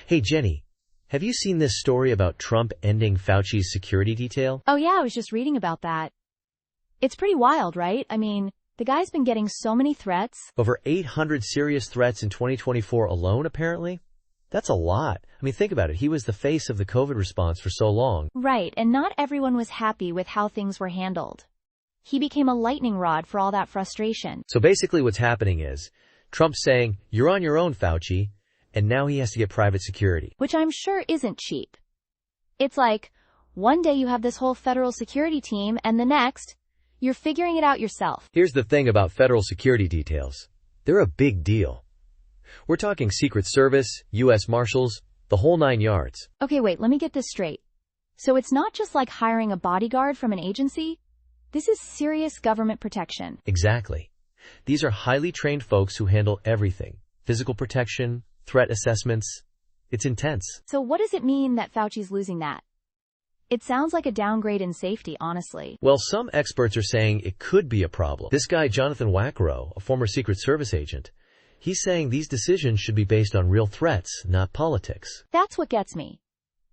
Hey Jenny, have you seen this story about Trump ending Fauci's security detail? Oh yeah, I was just reading about that. It's pretty wild, right? I mean, the guy's been getting so many threats. Over 800 serious threats in 2024 alone, apparently? That's a lot. I mean, think about it. He was the face of the COVID response for so long. Right, and not everyone was happy with how things were handled. He became a lightning rod for all that frustration. So basically what's happening is, Trump's saying, you're on your own, Fauci, and now he has to get private security. Which I'm sure isn't cheap. It's like, one day you have this whole federal security team, and the next, you're figuring it out yourself. Here's the thing about federal security details. They're a big deal. We're talking Secret Service, U.S. Marshals, the whole 9 yards. Okay, wait, let me get this straight. So it's not just like hiring a bodyguard from an agency? This is serious government protection. Exactly. These are highly trained folks who handle everything. Physical protection, threat assessments. It's intense. So what does it mean that Fauci's losing that? It sounds like a downgrade in safety, honestly. Well, some experts are saying it could be a problem. This guy, Jonathan Wackrow, a former Secret Service agent, he's saying these decisions should be based on real threats, not politics. That's what gets me.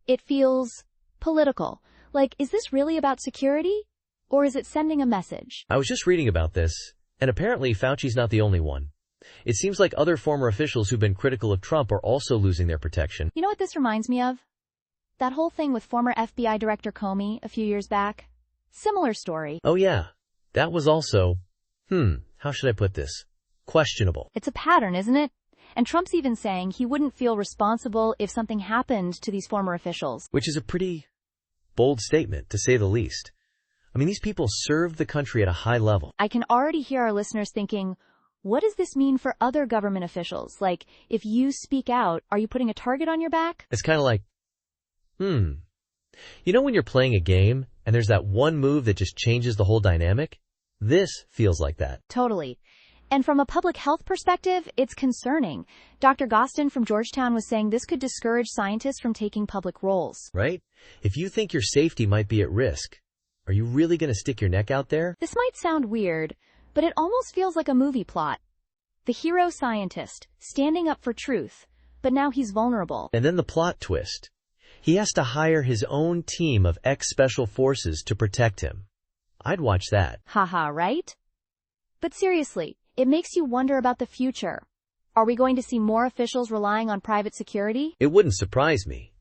It feels political. Like, is this really about security? Or is it sending a message? I was just reading about this, and apparently Fauci's not the only one. It seems like other former officials who've been critical of Trump are also losing their protection. You know what this reminds me of? That whole thing with former FBI Director Comey a few years back. Similar story. Oh yeah, that was also, how should I put this? Questionable. It's a pattern, isn't it? And Trump's even saying he wouldn't feel responsible if something happened to these former officials. Which is a pretty bold statement, to say the least. I mean, these people served the country at a high level. I can already hear our listeners thinking, what does this mean for other government officials? Like, if you speak out, are you putting a target on your back? It's kind of like, You know when you're playing a game and there's that one move that just changes the whole dynamic? This feels like that. Totally. And from a public health perspective, it's concerning. Dr. Gostin from Georgetown was saying this could discourage scientists from taking public roles. Right? If you think your safety might be at risk, are you really going to stick your neck out there? This might sound weird, but it almost feels like a movie plot. The hero scientist, standing up for truth, but now he's vulnerable. And then the plot twist. He has to hire his own team of ex-special forces to protect him. I'd watch that. Haha, right? But seriously, it makes you wonder about the future. Are we going to see more officials relying on private security? It wouldn't surprise me.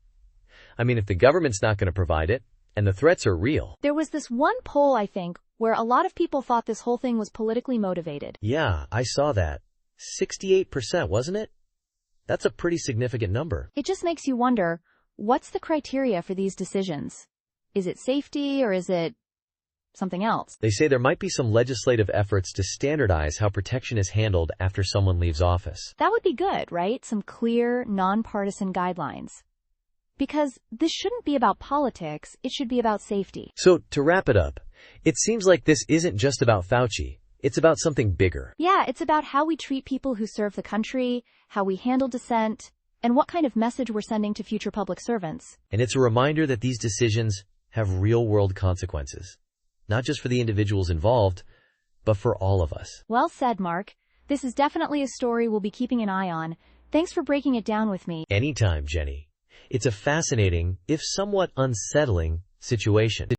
I mean, if the government's not going to provide it, and the threats are real. There was this one poll, I think, where a lot of people thought this whole thing was politically motivated. Yeah, I saw that. 68%, wasn't it? That's a pretty significant number. It just makes you wonder, what's the criteria for these decisions? Is it safety or is it something else? They say there might be some legislative efforts to standardize how protection is handled after someone leaves office. That would be good, right? Some clear, nonpartisan guidelines. Because this shouldn't be about politics, it should be about safety. So, to wrap it up, it seems like this isn't just about Fauci. It's about something bigger. Yeah, it's about how we treat people who serve the country, how we handle dissent, and what kind of message we're sending to future public servants. And it's a reminder that these decisions have real-world consequences. Not just for the individuals involved, but for all of us. Well said, Mark. This is definitely a story we'll be keeping an eye on. Thanks for breaking it down with me. Anytime, Jenny. It's a fascinating, if somewhat unsettling, situation.